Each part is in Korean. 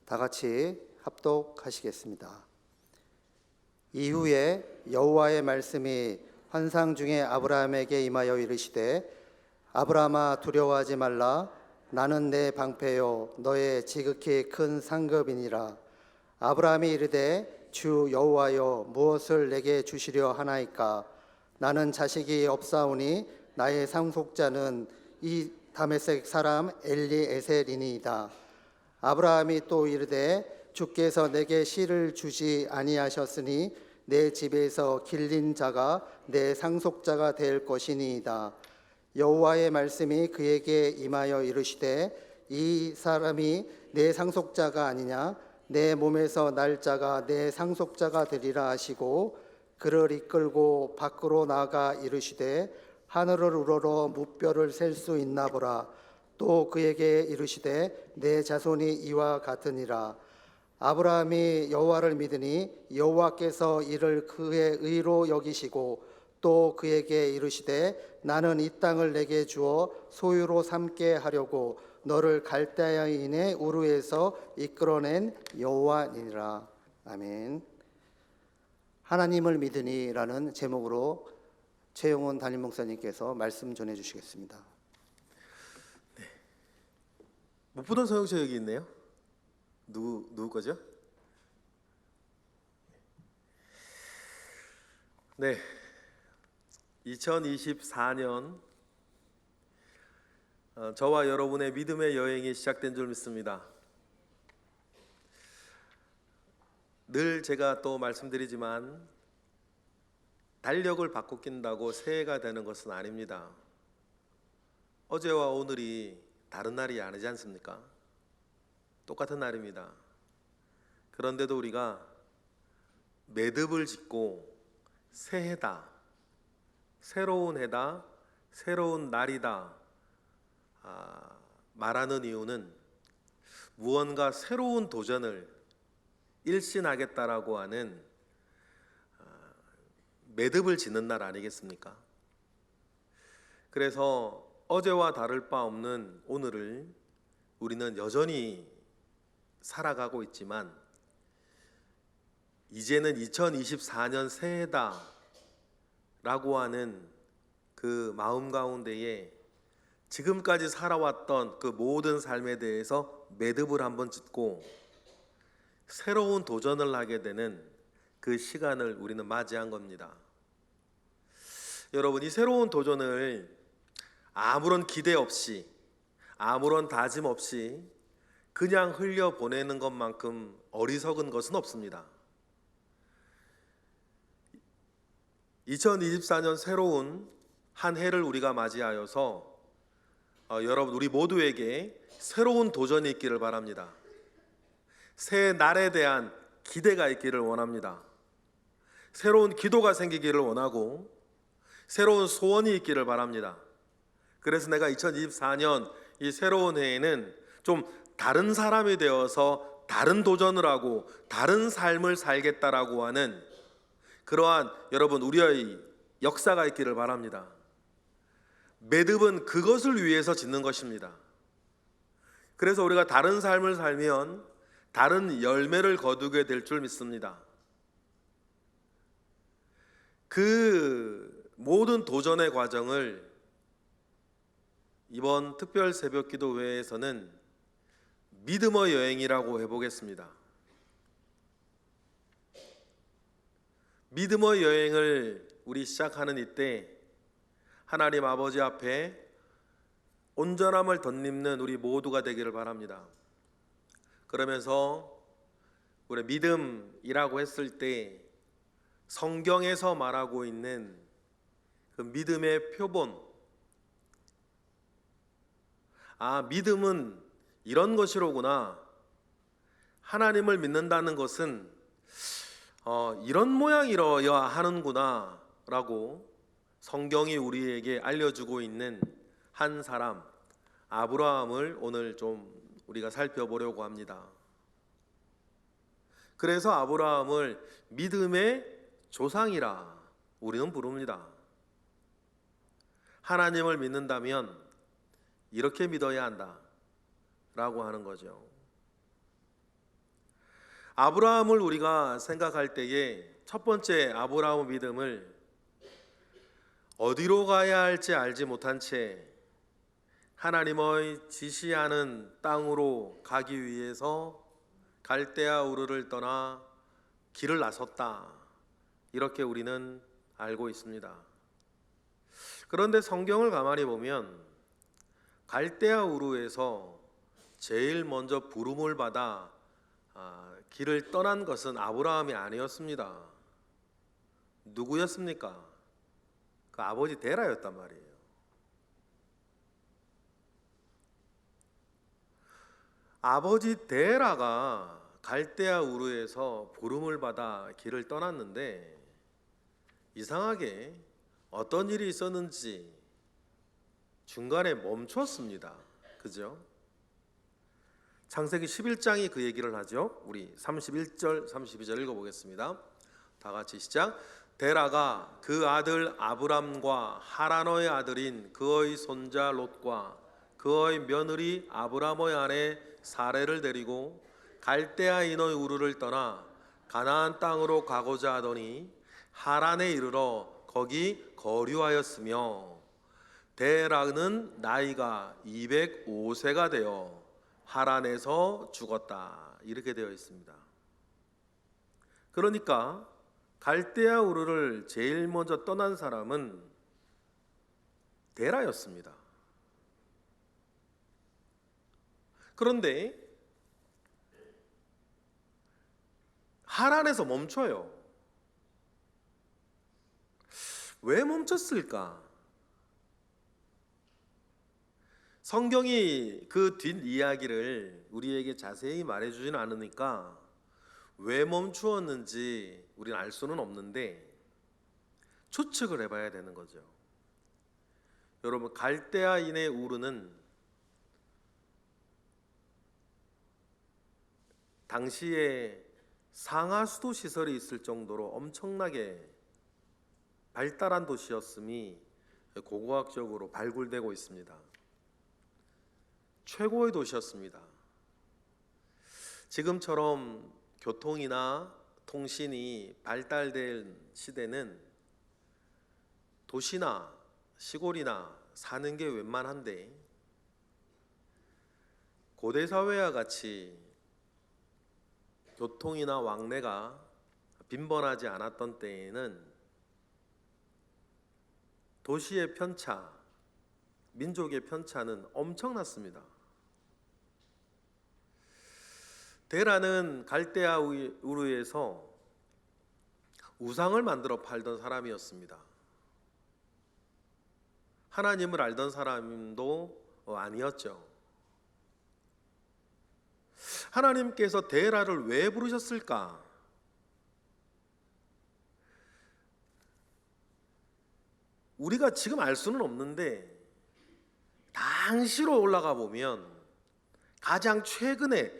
다 같이 합독하시겠습니다. 이후에 여호와의 말씀이 환상 중에 아브라함에게 임하여 이르시되 아브라함아 두려워하지 말라. 나는 내 방패요 너의 지극히 큰 상급이니라. 아브라함이 이르되 주 여호와여 무엇을 내게 주시려 하나이까. 나는 자식이 없사오니 나의 상속자는 이 다메섹 사람 엘리에셀이니이다. 아브라함이 또 이르되 주께서 내게 씨를 주지 아니하셨으니 내 집에서 길린 자가 내 상속자가 될 것이니이다. 여호와의 말씀이 그에게 임하여 이르시되 이 사람이 내 상속자가 아니냐. 내 몸에서 날 자가 내 상속자가 되리라 하시고 그를 이끌고 밖으로 나가 이르시되 하늘을 우러러 무뼈를 셀 수 있나 보라. 또 그에게 이르시되 내 자손이 이와 같으니라. 아브라함이 여호와를 믿으니 여호와께서 이를 그의 의로 여기시고 또 그에게 이르시되 나는 이 땅을 내게 주어 소유로 삼게 하려고 너를 갈대아인의 우르에서 이끌어낸 여호와니라. 아멘. 하나님을 믿으니라는 제목으로 최용훈 담임 목사님께서 말씀 전해 주시겠습니다. 네. 못 보던 서영철 여기 있네요. 누구 거죠? 네. 2024년 저와 여러분의 믿음의 여행이 시작된 줄 믿습니다. 늘 제가 또 말씀드리지만 달력을 바꿔낀다고 새해가 되는 것은 아닙니다. 어제와 오늘이 다른 날이 아니지 않습니까? 똑같은 날입니다. 그런데도 우리가 매듭을 짓고 새해다, 새로운 해다, 새로운 날이다 말하는 이유는 무언가 새로운 도전을 일신하겠다라고 하는 매듭을 짓는 날 아니겠습니까? 그래서 어제와 다를 바 없는 오늘을 우리는 여전히 살아가고 있지만 이제는 2024년 새해다 라고 하는 그 마음 가운데에 지금까지 살아왔던 그 모든 삶에 대해서 매듭을 한번 짓고 새로운 도전을 하게 되는 그 시간을 우리는 맞이한 겁니다. 여러분, 이 새로운 도전을 아무런 기대 없이 아무런 다짐 없이 그냥 흘려보내는 것만큼 어리석은 것은 없습니다. 2024년 새로운 한 해를 우리가 맞이하여서 여러분 우리 모두에게 새로운 도전이 있기를 바랍니다. 새 날에 대한 기대가 있기를 원합니다. 새로운 기도가 생기기를 원하고 새로운 소원이 있기를 바랍니다. 그래서 내가 2024년 이 새로운 해에는 좀 다른 사람이 되어서 다른 도전을 하고 다른 삶을 살겠다라고 하는 그러한 여러분 우리의 역사가 있기를 바랍니다. 매듭은 그것을 위해서 짓는 것입니다. 그래서 우리가 다른 삶을 살면 다른 열매를 거두게 될 줄 믿습니다. 그 모든 도전의 과정을 이번 특별 새벽 기도회에서는 믿음의 여행이라고 해보겠습니다. 믿음의 여행을 우리 시작하는 이때 하나님 아버지 앞에 온전함을 덧입는 우리 모두가 되기를 바랍니다. 그러면서 우리 믿음이라고 했을 때 성경에서 말하고 있는 그 믿음의 표본, 믿음은 이런 것이로구나, 하나님을 믿는다는 것은 이런 모양이어야 하는구나 라고 성경이 우리에게 알려주고 있는 한 사람 아브라함을 오늘 좀 우리가 살펴보려고 합니다. 그래서 아브라함을 믿음의 조상이라 우리는 부릅니다. 하나님을 믿는다면 이렇게 믿어야 한다 라고 하는 거죠. 아브라함을 우리가 생각할 때에 첫 번째 아브라함의 믿음을 어디로 가야 할지 알지 못한 채 하나님의 지시하는 땅으로 가기 위해서 갈대아 우르를 떠나 길을 나섰다. 이렇게 우리는 알고 있습니다. 그런데 성경을 가만히 보면 갈대아 우르에서 제일 먼저 부름을 받아 길을 떠난 것은 아브라함이 아니었습니다. 누구였습니까? 그 아버지 데라였단 말이에요. 아버지 데라가 갈대아 우르에서 부름을 받아 길을 떠났는데 이상하게 어떤 일이 있었는지 중간에 멈췄습니다. 그죠? 창세기 11장이 그 얘기를 하죠. 우리 31절, 32절 읽어보겠습니다. 다 같이 시작. 데라가 그 아들 아브람과 하란의 아들인 그의 손자 롯과 그의 며느리 아브람의 아내 사레를 데리고 갈대아인의 우르를 떠나 가나안 땅으로 가고자 하더니 하란에 이르러 거기 거류하였으며 데라는 나이가 205세가 되어 하란에서 죽었다. 이렇게 되어 있습니다. 그러니까 갈대아 우르를 제일 먼저 떠난 사람은 데라였습니다. 그런데 하란에서 멈춰요. 왜 멈췄을까? 성경이 그 뒷이야기를 우리에게 자세히 말해주지는 않으니까 왜 멈추었는지 우리는 알 수는 없는데 추측을 해봐야 되는 거죠. 여러분, 갈대아인의 우르는 당시에 상하수도 시설이 있을 정도로 엄청나게 발달한 도시였음이 고고학적으로 발굴되고 있습니다. 최고의 도시였습니다. 지금처럼 교통이나 통신이 발달된 시대는 도시나 시골이나 사는 게 웬만한데 고대 사회와 같이 교통이나 왕래가 빈번하지 않았던 때에는 도시의 편차, 민족의 편차는 엄청났습니다. 데라는 갈대아 우르에서 우상을 만들어 팔던 사람이었습니다. 하나님을 알던 사람도 아니었죠. 하나님께서 데라를 왜 부르셨을까? 우리가 지금 알 수는 없는데 당시로 올라가 보면 가장 최근에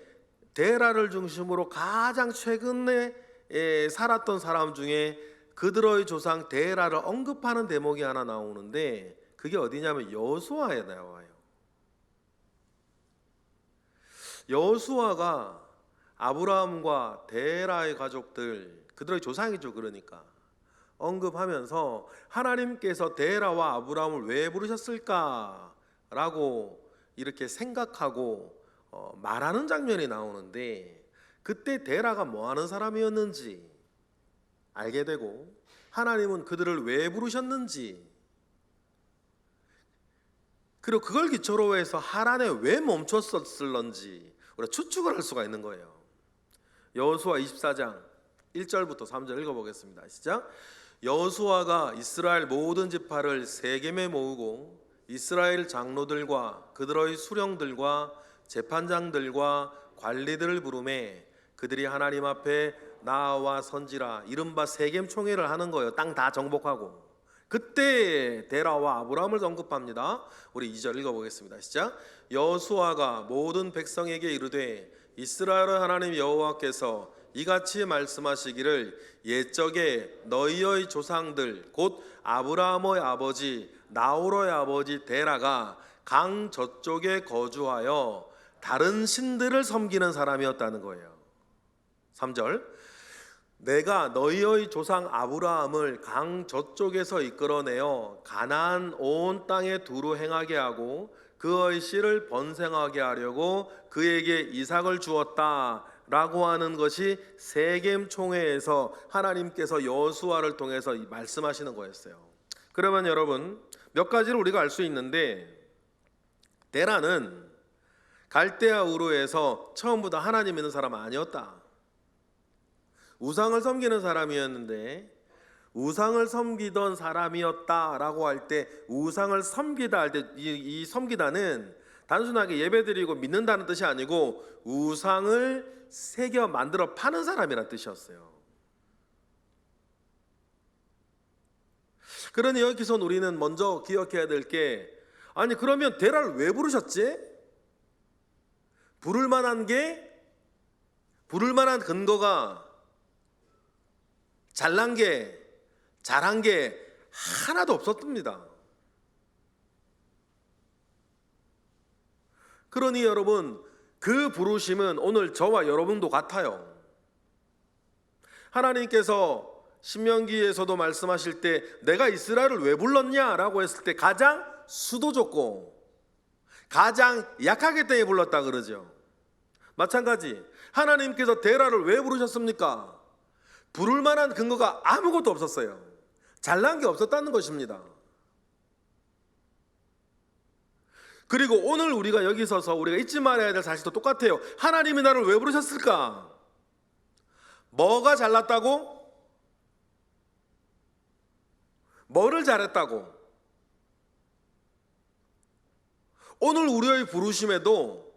데라를 중심으로 가장 최근에 살았던 사람 중에 그들의 조상 데라를 언급하는 대목이 하나 나오는데 그게 어디냐면 여호수아에 나와요. 여호수아가 아브라함과 데라의 가족들, 그들의 조상이죠. 그러니까 언급하면서 하나님께서 데라와 아브라함을 왜 부르셨을까라고 이렇게 생각하고 말하는 장면이 나오는데 그때 데라가 뭐하는 사람이었는지 알게 되고 하나님은 그들을 왜 부르셨는지 그리고 그걸 기초로 해서 하란에 왜 멈췄었을런지 우리가 추측을 할 수가 있는 거예요. 여호수아 24장 1절부터 3절 읽어보겠습니다. 시작. 여호수아가 이스라엘 모든 지파를 세겜에 모으고 이스라엘 장로들과 그들의 수령들과 재판장들과 관리들을 부르매 그들이 하나님 앞에 나와 선지라 이른바 세겜 총회를 하는 거예요. 땅 다 정복하고. 그때 데라와 아브라함을 언급합니다. 우리 2절 읽어보겠습니다. 시작. 여호수아가 모든 백성에게 이르되 이스라엘의 하나님 여호와께서 이같이 말씀하시기를 옛적에 너희의 조상들 곧 아브라함의 아버지 나홀의 아버지 데라가 강 저쪽에 거주하여 다른 신들을 섬기는 사람이었다는 거예요. 3절. 내가 너희의 조상 아브라함을 강 저쪽에서 이끌어내어 가나안 온 땅에 두루 행하게 하고 그의 씨를 번성하게 하려고 그에게 이삭을 주었다 라고 하는 것이 세겜 총회에서 하나님께서 여호수아를 통해서 말씀하시는 거였어요. 그러면 여러분, 몇 가지를 우리가 알 수 있는데, 데라는 갈대아 우르에서 처음부터 하나님 믿는 사람 아니었다. 우상을 섬기는 사람이었는데, 우상을 섬기던 사람이었다라고 할 때, 우상을 섬기다 할 때 이 섬기다는 단순하게 예배드리고 믿는다는 뜻이 아니고 우상을 새겨 만들어 파는 사람이라는 뜻이었어요. 그러니 여기서 우리는 먼저 기억해야 될 게, 아니 그러면 데라를 왜 부르셨지? 부를 만한 근거가, 잘난 게, 잘한 게 하나도 없었습니다. 그러니 여러분, 그 부르심은 오늘 저와 여러분도 같아요. 하나님께서 신명기에서도 말씀하실 때 내가 이스라엘을 왜 불렀냐라고 했을 때 가장 수도좋고 가장 약하기 때문에 불렀다 그러죠. 마찬가지, 하나님께서 데라를 왜 부르셨습니까? 부를 만한 근거가 아무것도 없었어요. 잘난 게 없었다는 것입니다. 그리고 오늘 우리가 여기 서서 우리가 잊지 말아야 될 사실도 똑같아요. 하나님이 나를 왜 부르셨을까? 뭐가 잘났다고? 뭐를 잘했다고? 오늘 우리의 부르심에도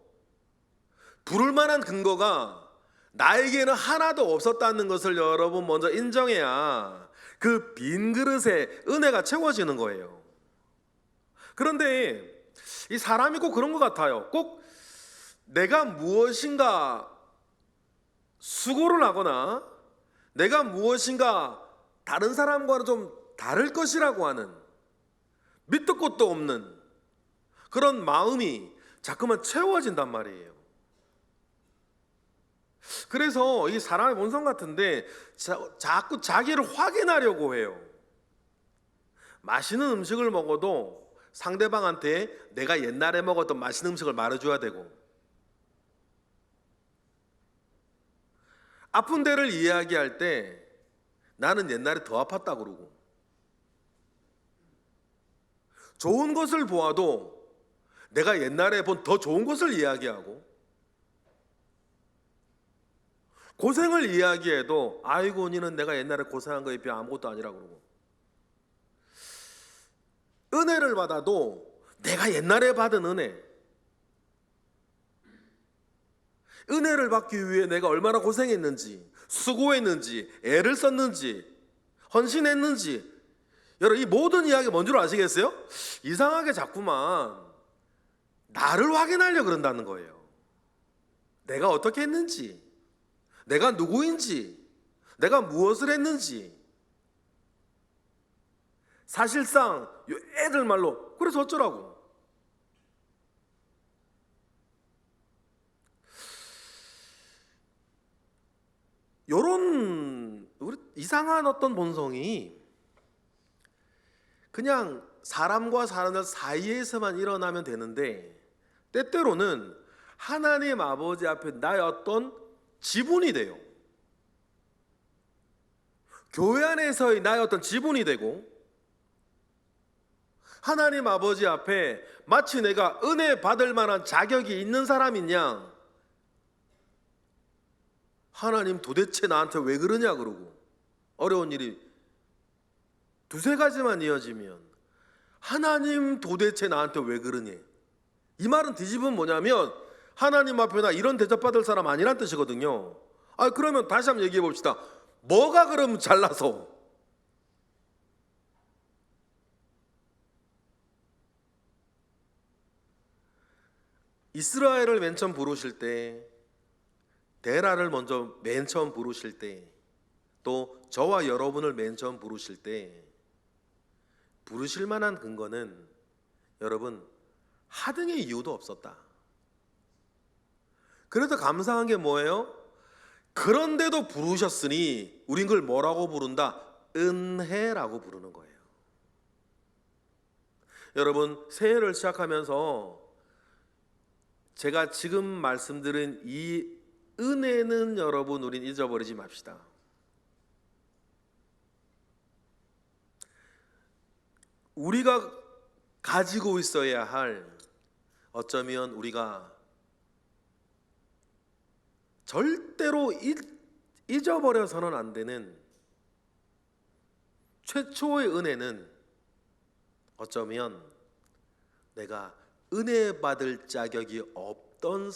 부를 만한 근거가 나에게는 하나도 없었다는 것을 여러분 먼저 인정해야 그 빈 그릇에 은혜가 채워지는 거예요. 그런데 이 사람이 꼭 그런 것 같아요. 꼭 내가 무엇인가 수고를 하거나 내가 무엇인가 다른 사람과는 좀 다를 것이라고 하는 밑도 끝도 없는 그런 마음이 자꾸만 채워진단 말이에요. 그래서 이 사람의 본성 같은데 자꾸 자기를 확인하려고 해요. 맛있는 음식을 먹어도 상대방한테 내가 옛날에 먹었던 맛있는 음식을 말해줘야 되고, 아픈 데를 이야기할 때 나는 옛날에 더 아팠다 그러고, 좋은 것을 보아도 내가 옛날에 본 더 좋은 것을 이야기하고, 고생을 이야기해도 아이고 니는 내가 옛날에 고생한 거에 비해 아무것도 아니라 그러고, 은혜를 받아도 내가 옛날에 받은 은혜를 받기 위해 내가 얼마나 고생했는지, 수고했는지, 애를 썼는지, 헌신했는지, 여러분 이 모든 이야기 뭔 줄 아시겠어요? 이상하게 자꾸만 나를 확인하려고 그런다는 거예요. 내가 어떻게 했는지, 내가 누구인지, 내가 무엇을 했는지. 사실상 애들 말로 그래서 어쩌라고. 요런 이상한 어떤 본성이 그냥 사람과 사람 사이에서만 일어나면 되는데, 때때로는 하나님 아버지 앞에 나의 어떤 지분이 돼요. 교회 안에서의 나의 어떤 지분이 되고, 하나님 아버지 앞에 마치 내가 은혜 받을 만한 자격이 있는 사람이냐, 하나님 도대체 나한테 왜 그러냐 그러고, 어려운 일이 두세 가지만 이어지면 하나님 도대체 나한테 왜 그러니? 이 말은 뒤집으면 뭐냐면 하나님 앞에 나 이런 대접받을 사람 아니란 뜻이거든요. 그러면 다시 한번 얘기해 봅시다. 뭐가 그럼 잘나서? 이스라엘을 맨 처음 부르실 때, 데라를 먼저 맨 처음 부르실 때, 또 저와 여러분을 맨 처음 부르실 때 부르실 만한 근거는 여러분 하등의 이유도 없었다. 그래도 감사한 게 뭐예요? 그런데도 부르셨으니 우린 그걸 뭐라고 부른다? 은혜라고 부르는 거예요. 여러분, 새해를 시작하면서 제가 지금 말씀드린 이 은혜는 여러분 우린 잊어버리지 맙시다. 우리가 가지고 있어야 할, 어쩌면 우리가 절대로 잊어버려서는 안 되는 최초의 은혜는 어쩌면 내가 은혜 받을 자격이 없는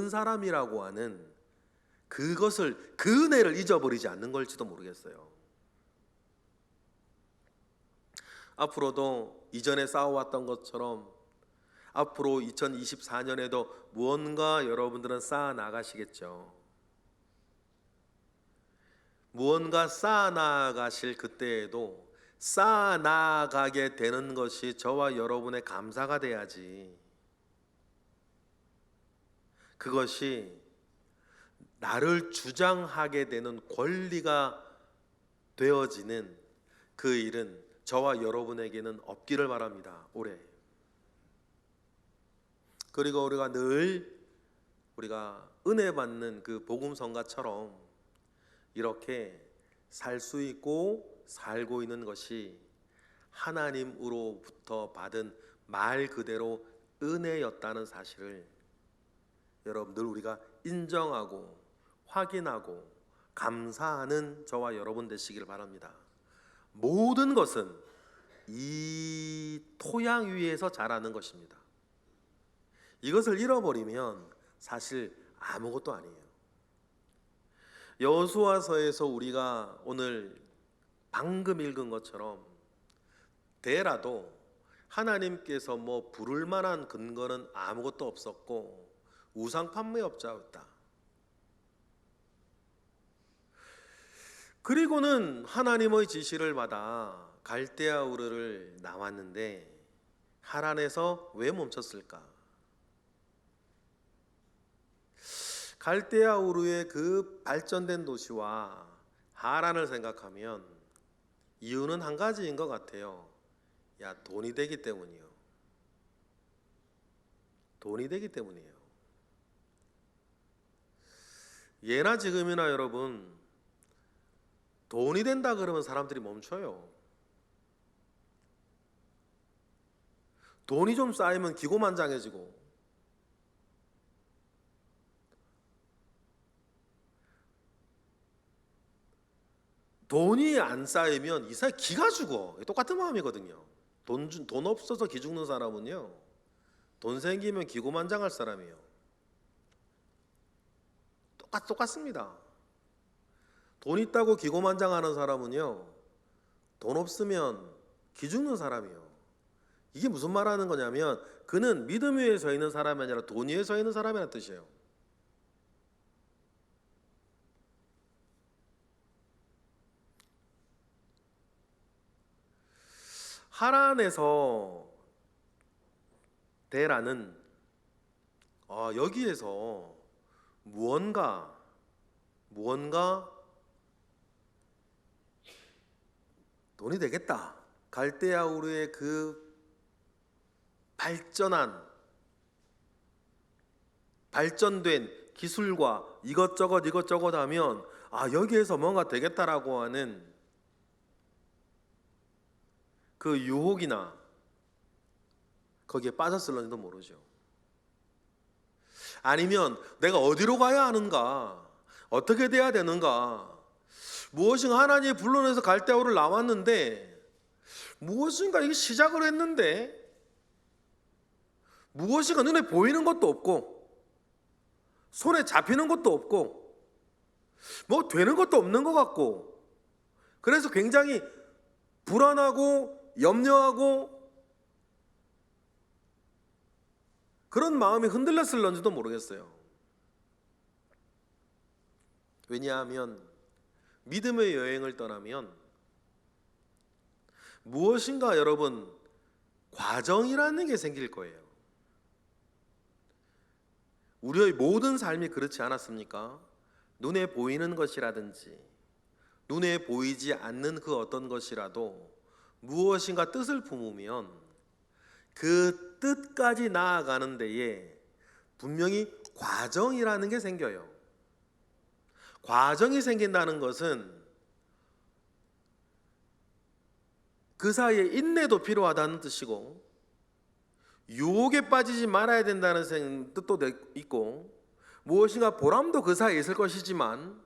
사람이라고 하는 그 은혜를 잊어버리지 않는 걸지도 모르겠어요. 앞으로도 이전에 쌓아왔던 것처럼 앞으로 2024년에도 무언가 여러분들은 쌓아 나가시겠죠. 무언가 쌓아 나가실 그때에도 쌓아 나가게 되는 것이 저와 여러분의 감사가 돼야지, 그것이 나를 주장하게 되는 권리가 되어지는 그 일은 저와 여러분에게는 없기를 바랍니다. 올해. 그리고 우리가 은혜 받는 그 복음성가처럼 이렇게 살 수 있고 살고 있는 것이 하나님으로부터 받은 말 그대로 은혜였다는 사실을 여러분들 우리가 인정하고 확인하고 감사하는 저와 여러분 되시길 바랍니다. 모든 것은 이 토양 위에서 자라는 것입니다. 이것을 잃어버리면 사실 아무것도 아니에요. 여호수아서에서 우리가 오늘 방금 읽은 것처럼 대라도 하나님께서 뭐 부를 만한 근거는 아무것도 없었고 우상 판매업자였다. 그리고는 하나님의 지시를 받아 갈대아 우르를 나왔는데 하란에서 왜 멈췄을까? 갈대아 우르의 그 발전된 도시와 하란을 생각하면 이유는 한 가지인 것 같아요. 돈이 되기 때문이요. 돈이 되기 때문이에요. 예나 지금이나 여러분, 돈이 된다 그러면 사람들이 멈춰요. 돈이 좀 쌓이면 기고만장해지고, 돈이 안 쌓이면 이 사람 기가 죽어. 똑같은 마음이거든요. 돈 없어서 기 죽는 사람은요, 돈 생기면 기고만장할 사람이에요. 똑같습니다. 돈 있다고 기고만장하는 사람은요, 돈 없으면 기 죽는 사람이에요. 이게 무슨 말하는 거냐면 그는 믿음 위에 서 있는 사람이 아니라 돈 위에 서 있는 사람이라는 뜻이에요. 하란에서 데라는 여기에서 무언가 돈이 되겠다. 갈대아 우르의 그 발전된 기술과 이것저것 하면 여기에서 뭔가 되겠다라고 하는 그 유혹이나 거기에 빠졌을런지도 모르죠. 아니면 내가 어디로 가야 하는가, 어떻게 돼야 되는가, 무엇인가 하나님이 불러내서 갈대아 우르를 나왔는데 무엇인가 이게 시작을 했는데 무엇인가 눈에 보이는 것도 없고 손에 잡히는 것도 없고 뭐 되는 것도 없는 것 같고, 그래서 굉장히 불안하고 염려하고 그런 마음이 흔들렸을런지도 모르겠어요. 왜냐하면 믿음의 여행을 떠나면 무엇인가 여러분 과정이라는 게 생길 거예요. 우리의 모든 삶이 그렇지 않았습니까? 눈에 보이는 것이라든지 눈에 보이지 않는 그 어떤 것이라도 무엇인가 뜻을 품으면 그 뜻까지 나아가는 데에 분명히 과정이라는 게 생겨요. 과정이 생긴다는 것은 그 사이에 인내도 필요하다는 뜻이고, 유혹에 빠지지 말아야 된다는 뜻도 있고, 무엇인가 보람도 그 사이에 있을 것이지만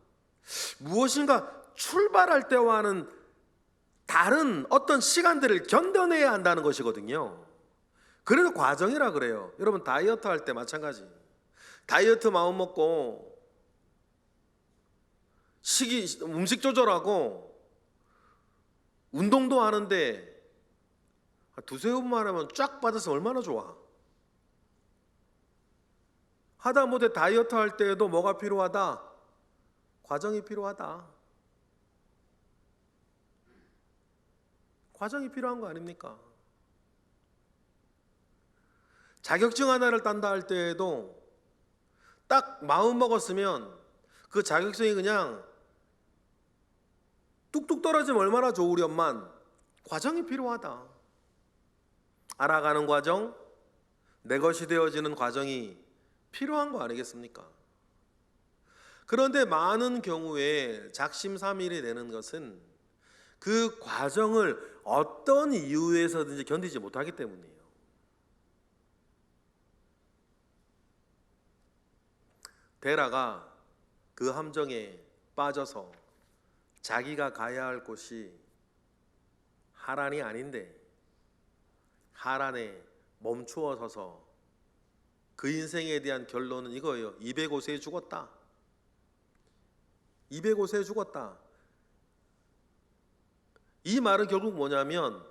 무엇인가 출발할 때와는 다른 어떤 시간들을 견뎌내야 한다는 것이거든요. 그래서 과정이라 그래요. 여러분 다이어트 할 때 마찬가지. 다이어트 마음 먹고 음식 조절하고 운동도 하는데 두세 번만 하면 쫙 빠져서 얼마나 좋아. 하다못해 다이어트 할 때에도 뭐가 필요하다? 과정이 필요하다. 과정이 필요한 거 아닙니까? 자격증 하나를 딴다 할 때에도 딱 마음 먹었으면 그 자격증이 그냥 뚝뚝 떨어지면 얼마나 좋으련만 과정이 필요하다. 알아가는 과정, 내 것이 되어지는 과정이 필요한 거 아니겠습니까? 그런데 많은 경우에 작심삼일이 되는 것은 그 과정을 어떤 이유에서든지 견디지 못하기 때문이에요. 데라가 그 함정에 빠져서 자기가 가야 할 곳이 하란이 아닌데 하란에 멈추어 서서 그 인생에 대한 결론은 이거예요. 205세에 죽었다. 205세에 죽었다. 이 말은 결국 뭐냐면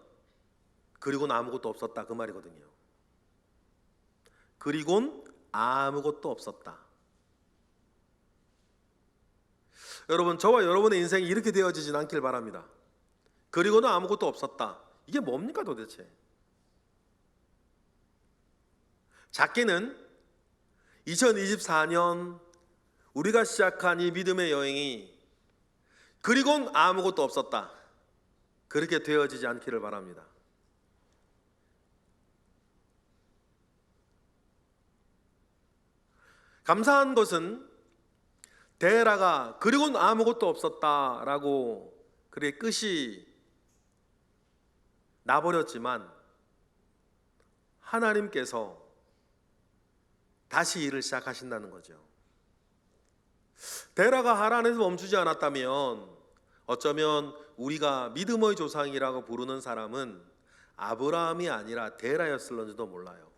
그리고는 아무것도 없었다 그 말이거든요. 그리고는 아무것도 없었다. 여러분, 저와 여러분의 인생이 이렇게 되어지진 않길 바랍니다. 그리고는 아무것도 없었다. 이게 뭡니까 도대체? 작게는 2024년 우리가 시작한 이 믿음의 여행이 그리고는 아무것도 없었다. 그렇게 되어지지 않기를 바랍니다. 감사한 것은 데라가 그리고는 아무것도 없었다라고 그렇게 끝이 나버렸지만 하나님께서 다시 일을 시작하신다는 거죠. 데라가 하란에서 멈추지 않았다면 어쩌면 우리가 믿음의 조상이라고 부르는 사람은 아브라함이 아니라 데라였을런지도 몰라요.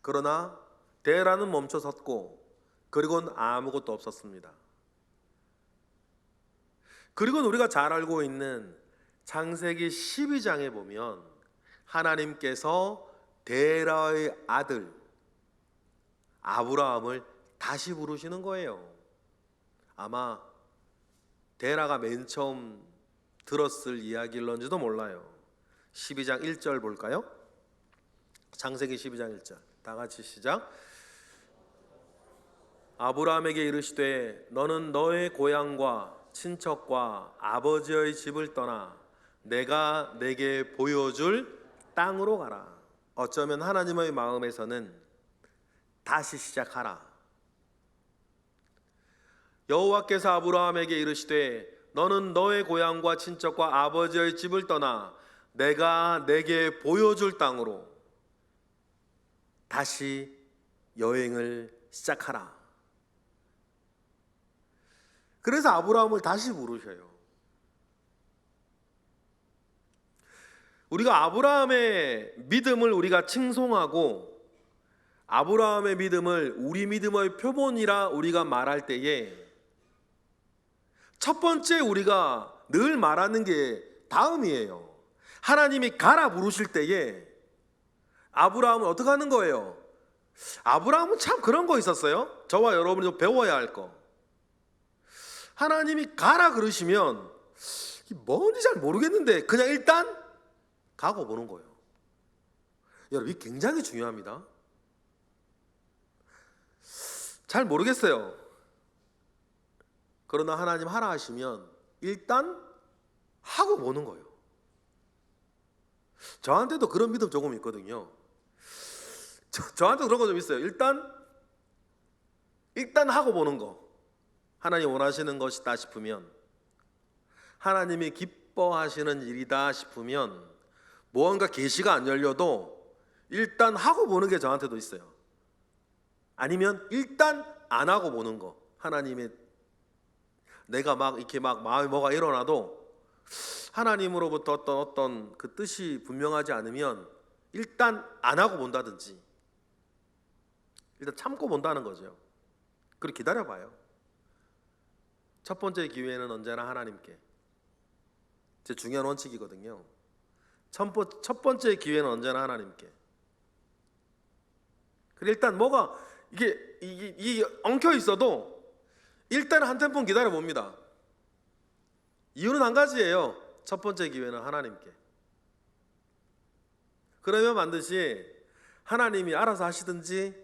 그러나 데라는 멈춰섰고 그리고는 아무것도 없었습니다. 그리고 우리가 잘 알고 있는 창세기 12장에 보면 하나님께서 데라의 아들 아브라함을 다시 부르시는 거예요. 아마 데라가 맨 처음 들었을 이야기일런지도 몰라요. 12장 1절 볼까요? 창세기 12장 1절 다 같이 시작. 아브라함에게 이르시되 너는 너의 고향과 친척과 아버지의 집을 떠나 내가 내게 보여줄 땅으로 가라. 어쩌면 하나님의 마음에서는 다시 시작하라. 여호와께서 아브라함에게 이르시되 너는 너의 고향과 친척과 아버지의 집을 떠나 내가 내게 보여줄 땅으로 다시 여행을 시작하라. 그래서 아브라함을 다시 부르셔요. 우리가 아브라함의 믿음을 우리가 칭송하고 아브라함의 믿음을 우리 믿음의 표본이라 우리가 말할 때에 첫 번째 우리가 늘 말하는 게 다음이에요. 하나님이 가라 부르실 때에 아브라함은 어떻게 하는 거예요? 아브라함은 참 그런 거 있었어요. 저와 여러분이 좀 배워야 할 거. 하나님이 가라 그러시면 뭔지 잘 모르겠는데 그냥 일단 가고 보는 거예요. 여러분, 이게 굉장히 중요합니다. 잘 모르겠어요. 그러나 하나님 하라 하시면 일단 하고 보는 거예요. 저한테도 그런 믿음 조금 있거든요. 저한테 그런 거 좀 있어요. 일단 하고 보는 거. 하나님 원하시는 것이다 싶으면, 하나님이 기뻐하시는 일이다 싶으면, 무언가 계시가 안 열려도 일단 하고 보는 게 저한테도 있어요. 아니면 일단 안 하고 보는 거. 하나님의, 내가 막 이렇게 막 마음에 뭐가 일어나도 하나님으로부터 어떤 그 뜻이 분명하지 않으면 일단 안 하고 본다든지, 일단 참고 본다는 거죠. 그리고 기다려봐요. 첫 번째 기회는 언제나 하나님께. 제 중요한 원칙이거든요. 첫 번째 기회는 언제나 하나님께. 그리고 일단 뭐가 이게 엉켜 있어도 일단 한 템포 기다려 봅니다. 이유는 한 가지예요. 첫 번째 기회는 하나님께. 그러면 반드시 하나님이 알아서 하시든지,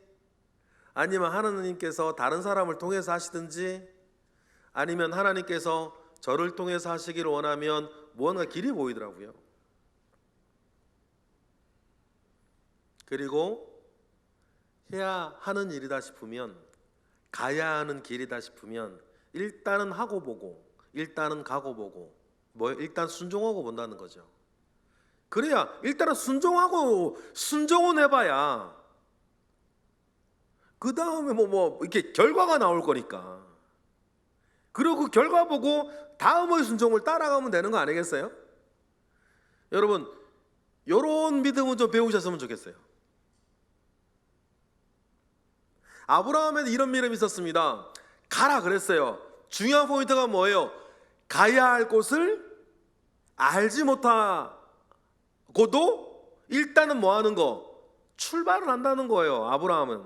아니면 하나님께서 다른 사람을 통해서 하시든지, 아니면 하나님께서 저를 통해서 하시기를 원하면 무언가 길이 보이더라고요. 그리고 해야 하는 일이다 싶으면, 가야 하는 길이다 싶으면 일단은 하고 보고, 일단은 가고 보고, 일단 순종하고 본다는 거죠. 그래야 일단은 순종은 해봐야 그 다음에 이렇게 결과가 나올 거니까. 그리고 그 결과 보고 다음의 순종을 따라가면 되는 거 아니겠어요? 여러분, 이런 믿음은 좀 배우셨으면 좋겠어요. 아브라함에는 이런 믿음이 있었습니다. 가라 그랬어요. 중요한 포인트가 뭐예요? 가야 할 곳을 알지 못하고도 일단은 뭐 하는 거? 출발을 한다는 거예요. 아브라함은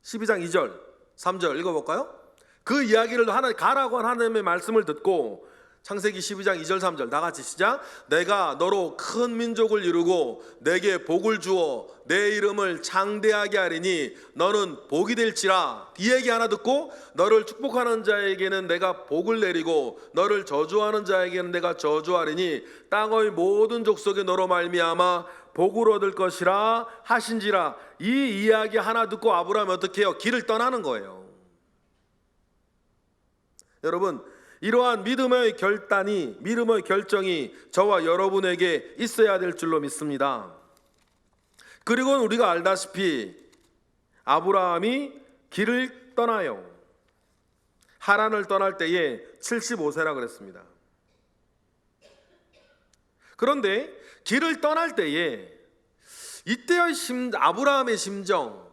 12장 2절 3절 읽어볼까요? 그 이야기를 가라고 한 하나님의 말씀을 듣고, 창세기 12장 2절 3절 다 같이 시작. 내가 너로 큰 민족을 이루고 내게 복을 주어 내 이름을 창대하게 하리니 너는 복이 될지라. 이 얘기 하나 듣고, 너를 축복하는 자에게는 내가 복을 내리고 너를 저주하는 자에게는 내가 저주하리니 땅의 모든 족속이 너로 말미암아 복을 얻을 것이라 하신지라. 이 이야기 하나 듣고 아브라함이 어떻게 해요? 길을 떠나는 거예요. 여러분, 이러한 믿음의 결정이 저와 여러분에게 있어야 될 줄로 믿습니다. 그리고 우리가 알다시피 아브라함이 길을 떠나요. 하란을 떠날 때에 75세라 그랬습니다. 그런데 길을 떠날 때에 이때의 아브라함의 심정,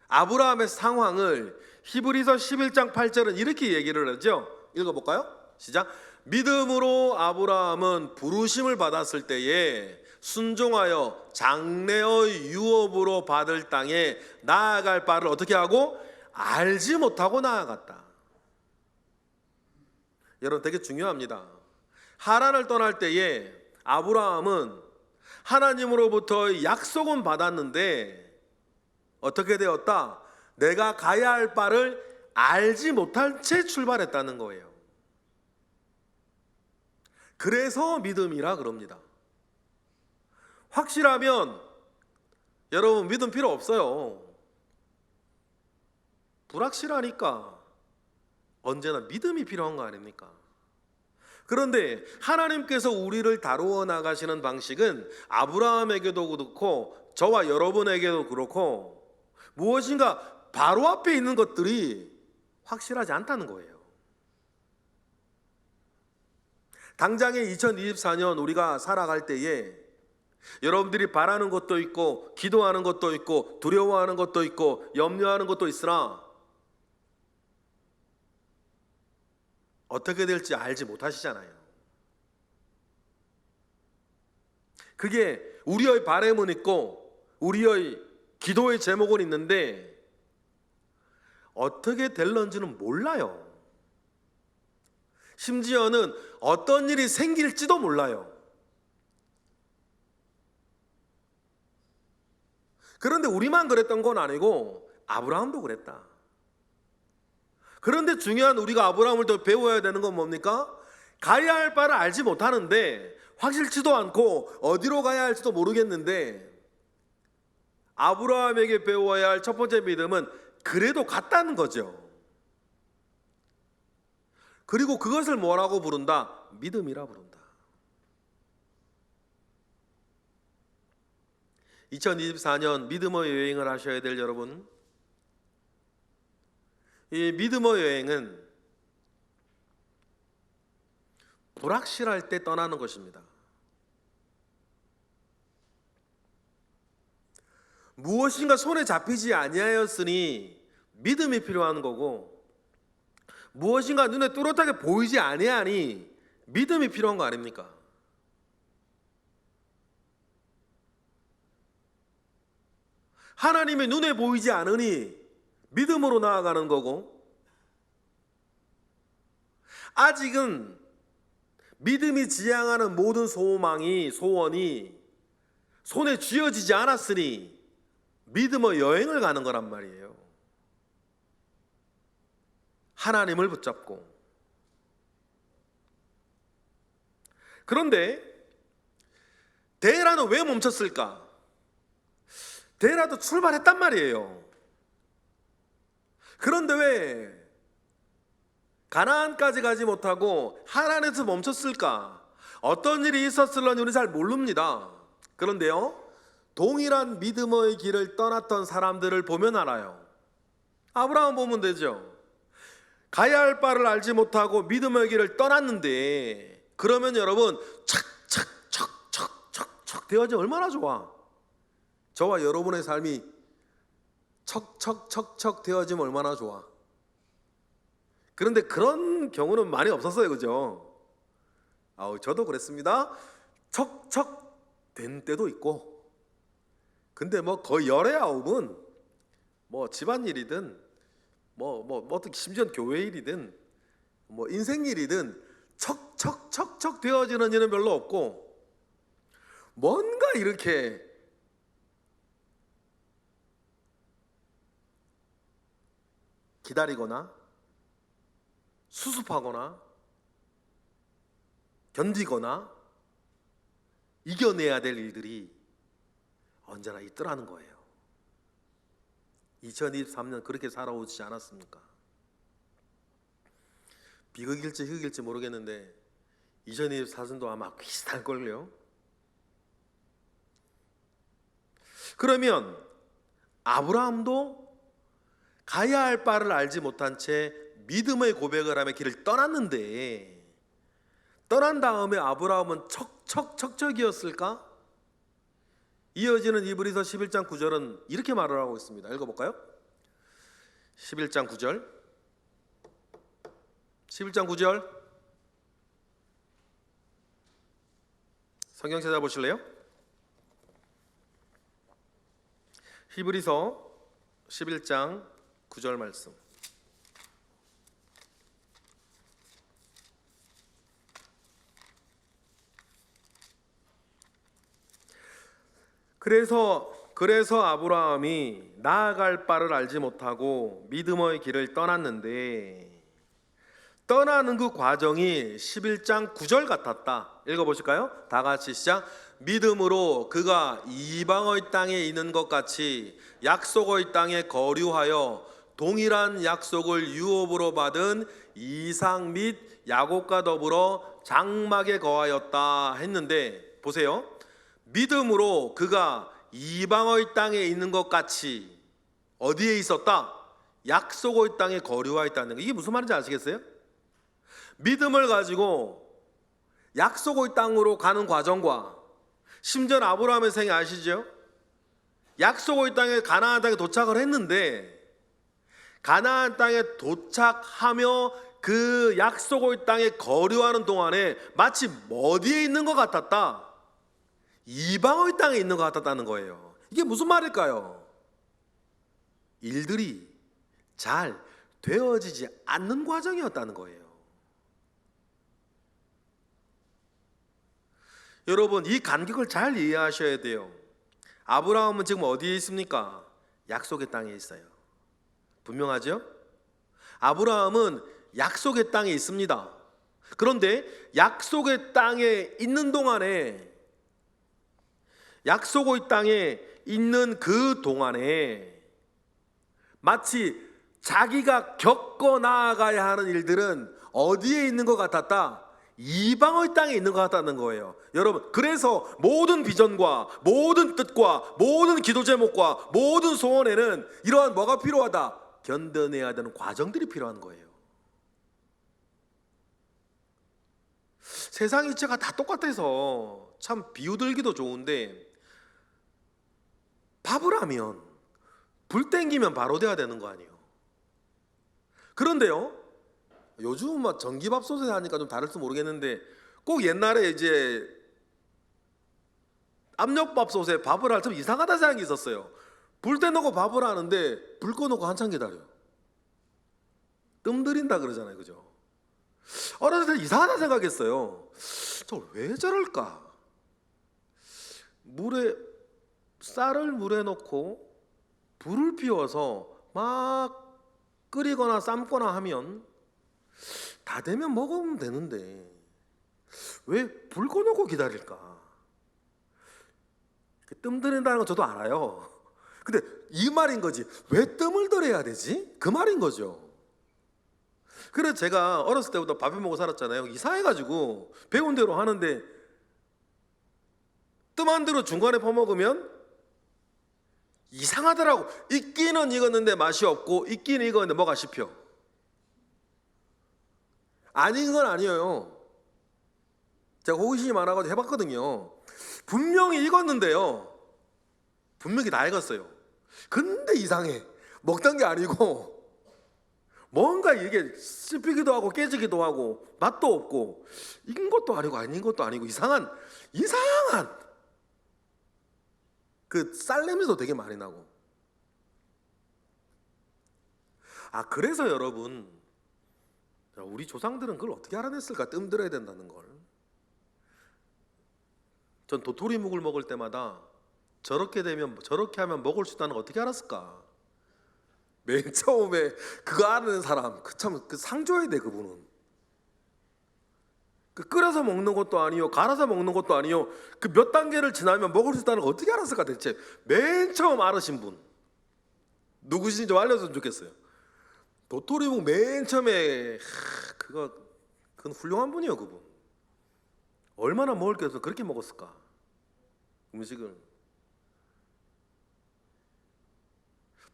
아브라함의 상황을 히브리서 11장 8절은 이렇게 얘기를 하죠. 읽어볼까요? 시작. 믿음으로 아브라함은 부르심을 받았을 때에 순종하여 장래의 유업으로 받을 땅에 나아갈 바를 어떻게 하고? 알지 못하고 나아갔다. 여러분, 되게 중요합니다. 하란을 떠날 때에 아브라함은 하나님으로부터 약속은 받았는데 어떻게 되었다? 내가 가야 할 바를 알지 못한 채 출발했다는 거예요. 그래서 믿음이라 그럽니다. 확실하면 여러분 믿음 필요 없어요. 불확실하니까 언제나 믿음이 필요한 거 아닙니까? 그런데 하나님께서 우리를 다루어 나가시는 방식은 아브라함에게도 그렇고 저와 여러분에게도 그렇고 무엇인가 바로 앞에 있는 것들이 확실하지 않다는 거예요. 당장의 2024년 우리가 살아갈 때에 여러분들이 바라는 것도 있고 기도하는 것도 있고 두려워하는 것도 있고 염려하는 것도 있으나 어떻게 될지 알지 못하시잖아요. 그게 우리의 바람은 있고 우리의 기도의 제목은 있는데 어떻게 될런지는 몰라요. 심지어는 어떤 일이 생길지도 몰라요. 그런데 우리만 그랬던 건 아니고 아브라함도 그랬다. 그런데 중요한 우리가 아브라함을 더 배워야 되는 건 뭡니까? 가야 할 바를 알지 못하는데, 확실치도 않고 어디로 가야 할지도 모르겠는데, 아브라함에게 배워야 할 첫 번째 믿음은 그래도 갔다는 거죠. 그리고 그것을 뭐라고 부른다? 믿음이라 부른다. 2024년 믿음의 여행을 하셔야 될 여러분, 이 믿음의 여행은 불확실할 때 떠나는 것입니다. 무엇인가 손에 잡히지 아니하였으니 믿음이 필요한 거고, 무엇인가 눈에 뚜렷하게 보이지 아니하니 믿음이 필요한 거 아닙니까? 하나님의 눈에 보이지 않으니 믿음으로 나아가는 거고, 아직은 믿음이 지향하는 모든 소원이 손에 쥐어지지 않았으니 믿음의 여행을 가는 거란 말이에요. 하나님을 붙잡고. 그런데 데라는 왜 멈췄을까? 데라도 출발했단 말이에요. 그런데 왜 가나안까지 가지 못하고 하란에서 멈췄을까? 어떤 일이 있었을런지 우리 잘 모릅니다. 그런데요, 동일한 믿음의 길을 떠났던 사람들을 보면 알아요. 아브라함 보면 되죠. 가야 할 바를 알지 못하고 믿음의 길을 떠났는데, 그러면 여러분 척척척척척척 되어지 얼마나 좋아. 저와 여러분의 삶이 척척척척 되어지면 얼마나 좋아. 그런데 그런 경우는 많이 없었어요, 그죠? 저도 그랬습니다. 척척 된 때도 있고, 근데 뭐 거의 열의 아홉은 뭐 집안일이든 어떻게 심지어 교회 일이든 뭐 인생 일이든 척척척척 되어지는 일은 별로 없고, 뭔가 이렇게 기다리거나 수습하거나 견디거나 이겨내야 될 일들이 언제나 있더라는 거예요. 2023년 그렇게 살아오지 않았습니까? 비극일지 희극일지 모르겠는데 2024년도 아마 비슷할걸요. 그러면 아브라함도 가야 할 바를 알지 못한 채 믿음의 고백을 하며 길을 떠났는데, 떠난 다음에 아브라함은 척척척척이었을까? 이어지는 히브리서 11장 9절은 이렇게 말을 하고 있습니다. 읽어볼까요? 11장 9절 11장 9절 성경 찾아보실래요? 히브리서 11장 9절 말씀. 그래서 아브라함이 나아갈 바를 알지 못하고 믿음의 길을 떠났는데, 떠나는 그 과정이 11장 9절 같았다. 읽어보실까요? 다 같이 시작. 믿음으로 그가 이방의 땅에 있는 것 같이 약속의 땅에 거류하여 동일한 약속을 유업으로 받은 이삭 및 야곱과 더불어 장막에 거하였다 했는데, 보세요. 믿음으로 그가 이방의 땅에 있는 것 같이 어디에 있었다? 약속의 땅에 거류하였다는 거. 이게 무슨 말인지 아시겠어요? 믿음을 가지고 약속의 땅으로 가는 과정과, 심지어 아브라함의 생애 아시죠? 약속의 땅에, 가나안 땅에 도착을 했는데, 가나안 땅에 도착하며 그 약속의 땅에 거류하는 동안에 마치 어디에 있는 것 같았다? 이방의 땅에 있는 것 같았다는 거예요. 이게 무슨 말일까요? 일들이 잘 되어지지 않는 과정이었다는 거예요. 여러분, 이 간격을 잘 이해하셔야 돼요. 아브라함은 지금 어디에 있습니까? 약속의 땅에 있어요. 분명하죠? 아브라함은 약속의 땅에 있습니다. 그런데 약속의 땅에 있는 동안에, 약속의 땅에 있는 그 동안에 마치 자기가 겪어 나아가야 하는 일들은 어디에 있는 것 같았다? 이방의 땅에 있는 것 같다는 거예요. 여러분, 그래서 모든 비전과 모든 뜻과 모든 기도 제목과 모든 소원에는 이러한 뭐가 필요하다? 견뎌내야 되는 과정들이 필요한 거예요. 세상 이체가 다 똑같아서 참 비유들기도 좋은데, 밥을 하면 불 땡기면 바로 돼야 되는 거 아니에요. 그런데요, 요즘 막 전기밥솥에 하니까 좀 다를지 모르겠는데, 꼭 옛날에 이제 압력밥솥에 밥을 할 때 이상하다 생각이 있었어요. 불 떼놓고 밥을 하는데 불 꺼놓고 한참 기다려요. 뜸 들인다 그러잖아요, 그죠? 어렸을 때 이상하다 생각했어요. 저 왜 저럴까? 쌀을 물에 넣고 불을 피워서 막 끓이거나 삶거나 하면 다 되면 먹으면 되는데 왜 불 꺼놓고 기다릴까? 뜸 들인다는 건 저도 알아요. 근데 이 말인 거지. 왜 뜸을 들여야 되지? 그 말인 거죠. 그래서 제가 어렸을 때부터 밥을 먹고 살았잖아요. 이상해가지고 배운 대로 하는데 뜸한 대로 중간에 퍼먹으면 이상하더라고. 익기는 익었는데 맛이 없고 익기는 익었는데 뭐가 씹혀. 아닌 건 아니에요. 제가 호기심이 많아가지고 해봤거든요. 분명히 익었는데요, 분명히 다 익었어요. 근데 이상해. 먹던 게 아니고 뭔가 이게 씹히기도 하고 깨지기도 하고 맛도 없고 익은 것도 아니고 아닌 것도 아니고 이상한 그 쌀 냄새도 되게 많이 나고. 그래서 여러분, 우리 조상들은 그걸 어떻게 알아냈을까? 뜸 들어야 된다는 걸. 전 도토리묵을 먹을 때마다 저렇게 하면 먹을 수 있다는 걸 어떻게 알았을까? 맨 처음에 그거 아는 사람, 그 상 줘야 돼, 그분은. 그 끓여서 먹는 것도 아니요, 갈아서 먹는 것도 아니요, 그 몇 단계를 지나면 먹을 수 있다는 걸 어떻게 알았을까 대체? 맨 처음 알으신 분 누구신지 좀 알려줬으면 좋겠어요. 도토리묵 맨 처음에 그건 훌륭한 분이요, 그분. 얼마나 먹을 게 없어서 그렇게 먹었을까? 음식을.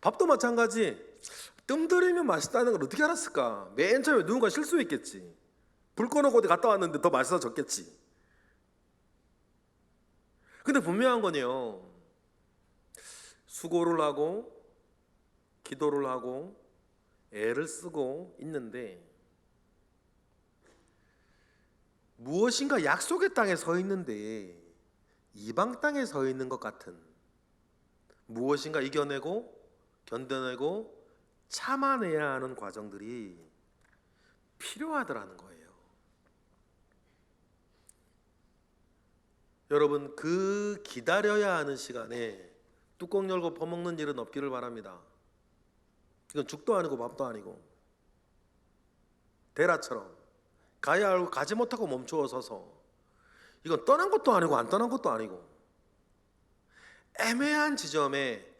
밥도 마찬가지. 뜸 들이면 맛있다는 걸 어떻게 알았을까? 맨 처음에 누군가 실수했겠지. 불 꺼놓고 어디 갔다 왔는데 더 맛있어졌겠지. 근데 분명한 거네요. 수고를 하고 기도를 하고 애를 쓰고 있는데 무엇인가 약속의 땅에 서 있는데 이방 땅에 서 있는 것 같은, 무엇인가 이겨내고 견뎌내고 참아내야 하는 과정들이 필요하더라는 거예요. 여러분, 그 기다려야 하는 시간에 뚜껑 열고 퍼먹는 일은 없기를 바랍니다. 이건 죽도 아니고 밥도 아니고 데라처럼 가야 알고 가지 못하고 멈추어 서서, 이건 떠난 것도 아니고 안 떠난 것도 아니고 애매한 지점에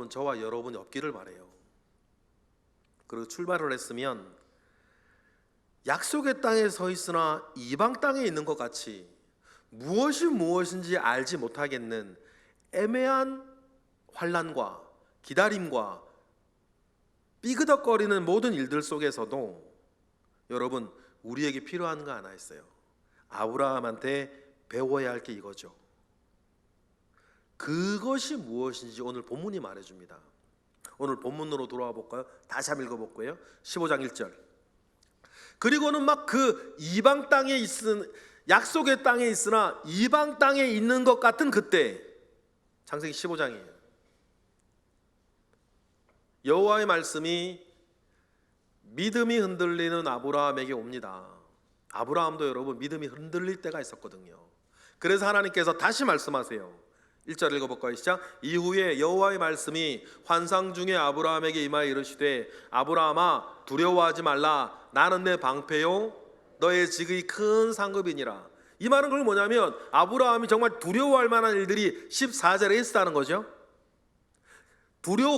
저와 여러분이 없기를 바라요. 그리고 출발을 했으면 약속의 땅에 서 있으나 이방 땅에 있는 것 같이 무엇이 무엇인지 알지 못하겠는 애매한 환난과 기다림과 삐그덕거리는 모든 일들 속에서도 여러분, 우리에게 필요한 거 하나 있어요. 아브라함한테 배워야 할 게 이거죠. 그것이 무엇인지 오늘 본문이 말해줍니다. 오늘 본문으로 돌아와 볼까요? 다시 한번 읽어볼까요? 15장 1절. 그리고는 막 그 이방 땅에 약속의 땅에 있으나 이방 땅에 있는 것 같은 그때, 창세기 15장이에요. 여호와의 말씀이 믿음이 흔들리는 아브라함에게 옵니다. 아브라함도 여러분 믿음이 흔들릴 때가 있었거든요. 그래서 하나님께서 다시 말씀하세요. 1절 읽어볼까요? 시작. 이후에 여호와의 말씀이 환상 중에 아브라함에게 임하여 이르시되 아브라함아 두려워하지 말라. 나는 내 방패요 너의 직의 큰 상급이니라. 이 말은 그게 뭐냐면 아브라함이 정말 두려워할 만한 일들이 14절에 있었다는 거죠.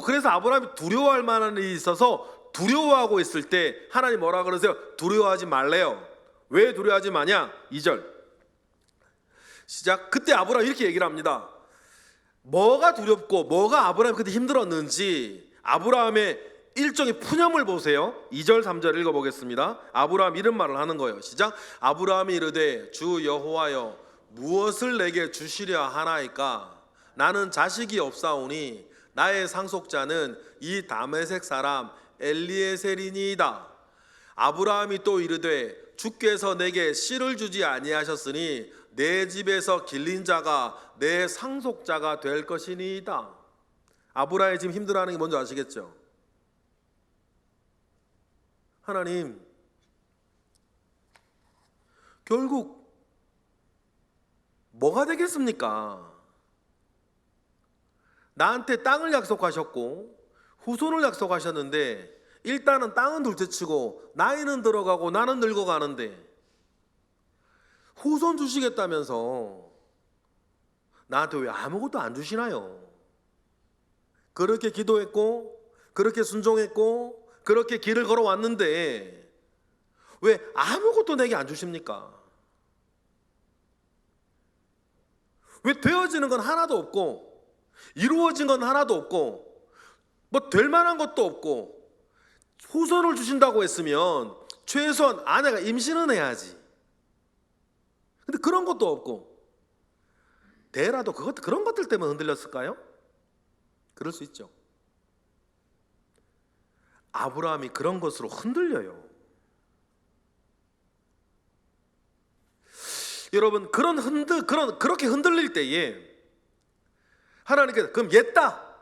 그래서 아브라함이 두려워할 만한 일이 있어서 두려워하고 있을 때 하나님 뭐라 그러세요? 두려워하지 말래요. 왜 두려워하지 마냐? 2절 시작. 그때 아브라함이 이렇게 얘기를 합니다. 뭐가 두렵고 뭐가 아브라함이 그때 힘들었는지 아브라함의 일종의 푸념을 보세요. 2절 3절 읽어보겠습니다. 아브라함 이런 말을 하는 거예요. 시작. 아브라함이 이르되 주 여호와여 무엇을 내게 주시려 하나이까? 나는 자식이 없사오니 나의 상속자는 이 다메섹 사람 엘리에셀이니이다. 아브라함이 또 이르되 주께서 내게 씨를 주지 아니하셨으니 내 집에서 길린 자가 내 상속자가 될 것이니이다. 아브라함이 지금 힘들어하는 게 뭔지 아시겠죠? 하나님, 결국 뭐가 되겠습니까? 나한테 땅을 약속하셨고 후손을 약속하셨는데 일단은 땅은 둘째치고 나이는 들어가고 나는 늙어가는데 후손 주시겠다면서 나한테 왜 아무것도 안 주시나요? 그렇게 기도했고 그렇게 순종했고 그렇게 길을 걸어왔는데 왜 아무것도 내게 안 주십니까? 왜 되어지는 건 하나도 없고 이루어진 건 하나도 없고 뭐 될 만한 것도 없고 후손을 주신다고 했으면 최소한 아내가 임신은 해야지. 근데 그런 것도 없고 대라도 그런 것들 때문에 흔들렸을까요? 그럴 수 있죠. 아브라함이 그런 것으로 흔들려요. 여러분 그렇게 흔들릴 때에 하나님께서 그럼 옛다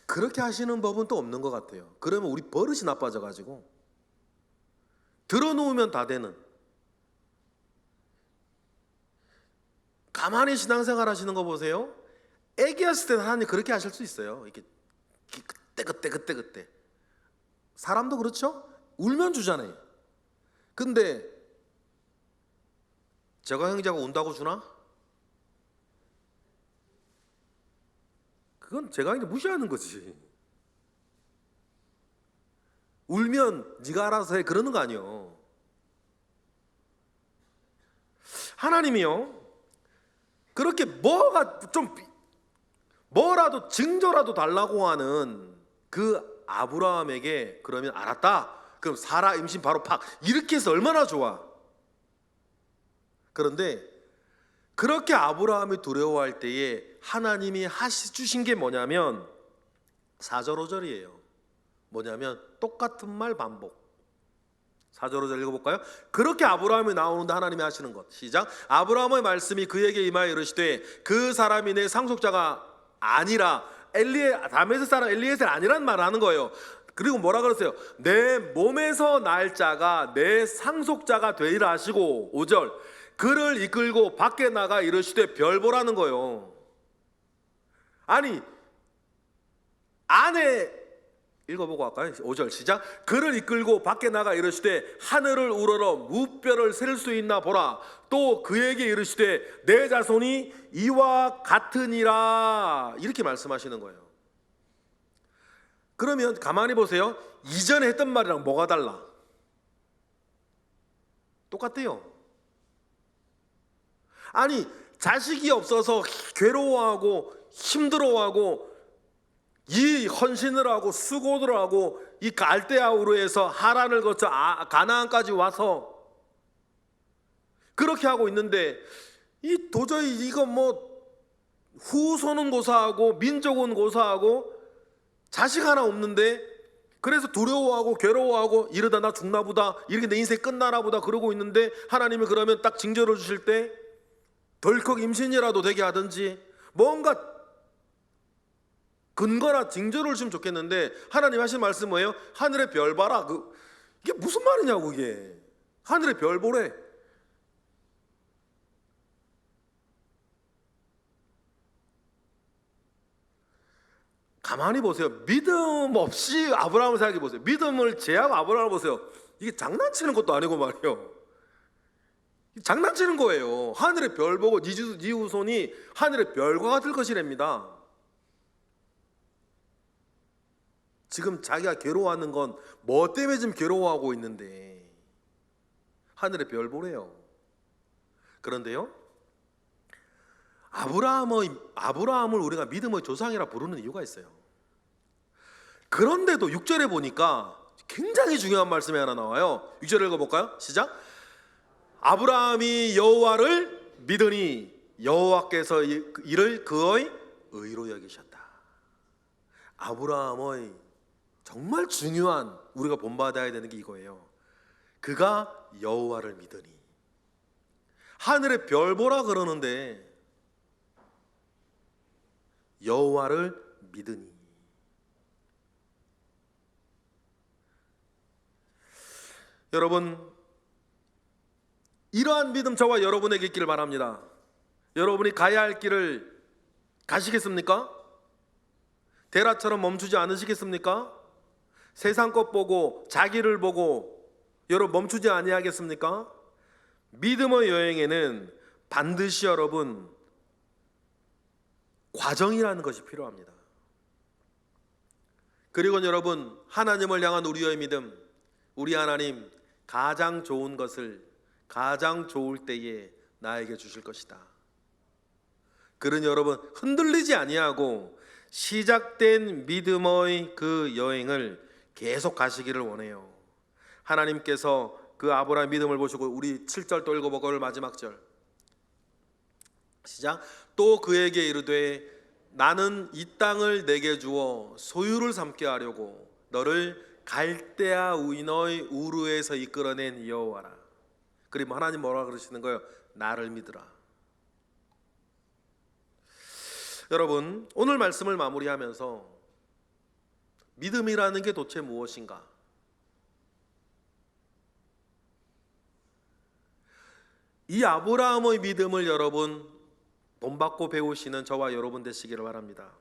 그렇게 하시는 법은 또 없는 것 같아요. 그러면 우리 버릇이 나빠져 가지고 들어놓으면 다 되는, 가만히 신앙생활 하시는 거 보세요. 애기였을 때는 하나님 그렇게 하실 수 있어요. 이렇게 그때 사람도 그렇죠? 울면 주잖아요. 근데 제가 형제가 운다고 주나? 그건 제가 이제 무시하는 거지. 울면 네가 알아서 해 그러는 거 아니에요. 하나님이요 그렇게 뭐라도 징조라도 달라고 하는 그 아브라함에게 그러면 알았다. 그럼 사라 임신 바로 팍 이렇게 해서 얼마나 좋아. 그런데 그렇게 아브라함이 두려워할 때에 하나님이 주신 게 뭐냐면 4절 5절이에요. 뭐냐면 똑같은 말 반복. 4절 5절 읽어볼까요? 그렇게 아브라함이 나오는데 하나님이 하시는 것. 시작. 아브라함의 말씀이 그에게 임하여 이르시되 그 사람이 내 상속자가 아니라 다메섹 사람 엘리에셀 아니란 말을 하는 거예요. 그리고 뭐라 그랬어요? 내 몸에서 날 자가 내 상속자가 되리라 하시고 5절 그를 이끌고 밖에 나가 이르시되 별 보라는 거예요. 아니 아내 읽어보고 할까요? 5절 시작. 그를 이끌고 밖에 나가 이르시되 하늘을 우러러 무별을 셀 수 있나 보라. 또 그에게 이르시되 내 자손이 이와 같으니라. 이렇게 말씀하시는 거예요. 그러면 가만히 보세요. 이전에 했던 말이랑 뭐가 달라? 똑같대요. 아니 자식이 없어서 괴로워하고 힘들어하고 이 헌신을 하고 수고를 하고 이 갈대아우르에서 하란을 거쳐 가나안까지 와서 그렇게 하고 있는데 이 도저히 이거 뭐 후손은 고사하고 민족은 고사하고 자식 하나 없는데 그래서 두려워하고 괴로워하고 이러다 나 죽나 보다 이렇게 내 인생 끝나나 보다 그러고 있는데 하나님이 그러면 딱 징조를 주실 때 덜컥 임신이라도 되게 하든지 뭔가 근거나 징조를 주면 좋겠는데 하나님 하신 말씀 뭐예요? 하늘의 별 봐라. 이게 무슨 말이냐고 이게. 하늘의 별 보래. 가만히 보세요. 믿음 없이 아브라함을 생각해 보세요. 믿음을 제하고 아브라함을 보세요. 이게 장난치는 것도 아니고 말이에요. 장난치는 거예요. 하늘의 별 보고 네 후손이 하늘의 별과 같을 것이랍니다. 지금 자기가 괴로워하는 건 뭐 때문에 지금 괴로워하고 있는데 하늘의 별 보래요. 그런데요, 아브라함을 우리가 믿음의 조상이라 부르는 이유가 있어요. 그런데도 6절에 보니까 굉장히 중요한 말씀이 하나 나와요. 6절 읽어볼까요? 시작. 아브라함이 여호와를 믿으니 여호와께서 이를 그의 의로 여기셨다. 아브라함의 정말 중요한 우리가 본받아야 되는 게 이거예요. 그가 여호와를 믿으니. 하늘의 별 보라 그러는데 여호와를 믿으니. 여러분, 이러한 믿음 저와 여러분에게 있기를 바랍니다. 여러분이 가야 할 길을 가시겠습니까? 데라처럼 멈추지 않으시겠습니까? 세상 것 보고 자기를 보고 여러분 멈추지 아니하겠습니까? 믿음의 여행에는 반드시 여러분 과정이라는 것이 필요합니다. 그리고 여러분, 하나님을 향한 우리의 믿음, 우리 하나님 가장 좋은 것을 가장 좋을 때에 나에게 주실 것이다. 그러니 여러분 흔들리지 아니하고 시작된 믿음의 그 여행을 계속 가시기를 원해요. 하나님께서 그 아브라함의 믿음을 보시고 우리 7절 또 읽어보고 오늘 마지막 절 시작. 또 그에게 이르되 나는 이 땅을 내게 주어 소유를 삼게 하려고 너를 갈대아 우인의 우르에서 이끌어낸 여호와라. 그리고 하나님 뭐라 그러시는 거예요? 나를 믿으라. 여러분, 오늘 말씀을 마무리하면서 믿음이라는 게 도대체 무엇인가? 이 아브라함의 믿음을 여러분 본받고 배우시는 저와 여러분 되시기를 바랍니다.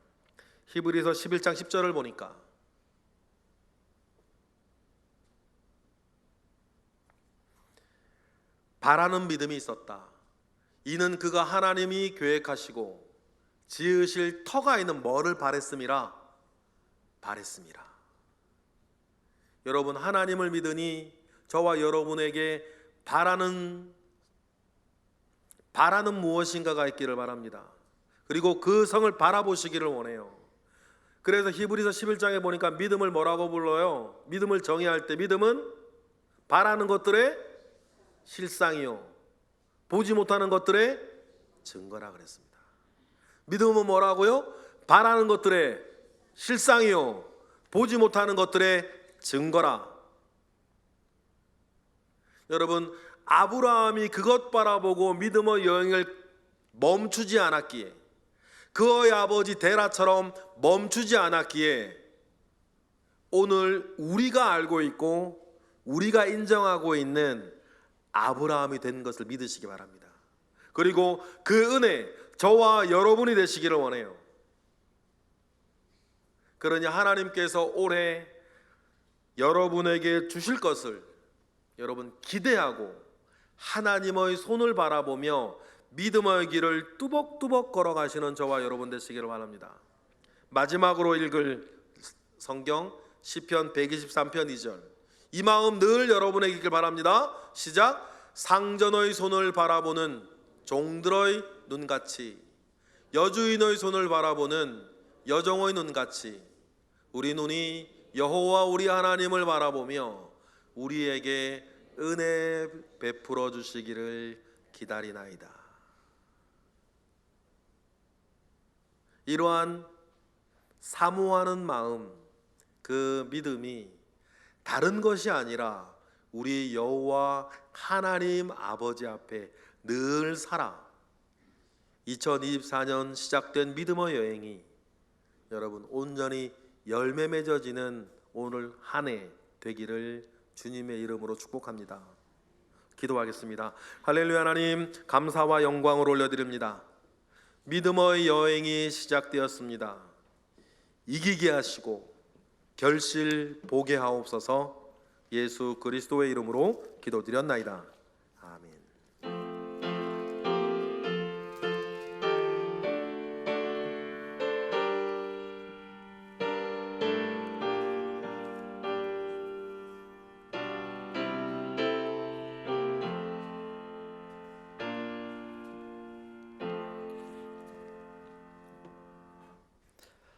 히브리서 11장 10절을 보니까 바라는 믿음이 있었다. 이는 그가 하나님이 계획하시고 지으실 터가 있는 뭐를 바랬음이라? 바랬음이라. 여러분, 하나님을 믿으니 저와 여러분에게 바라는 무엇인가가 있기를 바랍니다. 그리고 그 성을 바라보시기를 원해요. 그래서 히브리서 11장에 보니까 믿음을 뭐라고 불러요? 믿음을 정의할 때 믿음은 바라는 것들의 실상이요 보지 못하는 것들의 증거라 그랬습니다. 믿음은 뭐라고요? 바라는 것들의 실상이요 보지 못하는 것들의 증거라. 여러분, 아브라함이 그것 바라보고 믿음의 여행을 멈추지 않았기에, 그의 아버지 데라처럼 멈추지 않았기에 오늘 우리가 알고 있고 우리가 인정하고 있는 아브라함이 된 것을 믿으시기 바랍니다. 그리고 그 은혜 저와 여러분이 되시기를 원해요. 그러니 하나님께서 올해 여러분에게 주실 것을 여러분 기대하고 하나님의 손을 바라보며 믿음의 길을 뚜벅뚜벅 걸어가시는 저와 여러분 되시기를 바랍니다. 마지막으로 읽을 성경 시편 123편 2절, 이 마음 늘 여러분에게 있길 바랍니다. 시작. 상전의 손을 바라보는 종들의 눈같이, 여주인의 손을 바라보는 여종의 눈같이 우리 눈이 여호와 우리 하나님을 바라보며 우리에게 은혜 베풀어 주시기를 기다리나이다. 이러한 사모하는 마음, 그 믿음이 다른 것이 아니라 우리 여호와 하나님 아버지 앞에 늘 살아 2024년 시작된 믿음의 여행이 여러분 온전히 열매 맺어지는 오늘 한 해 되기를 주님의 이름으로 축복합니다. 기도하겠습니다. 할렐루야. 하나님 감사와 영광을 올려드립니다. 믿음의 여행이 시작되었습니다. 이기게 하시고 결실 보게 하옵소서. 예수 그리스도의 이름으로 기도드렸나이다.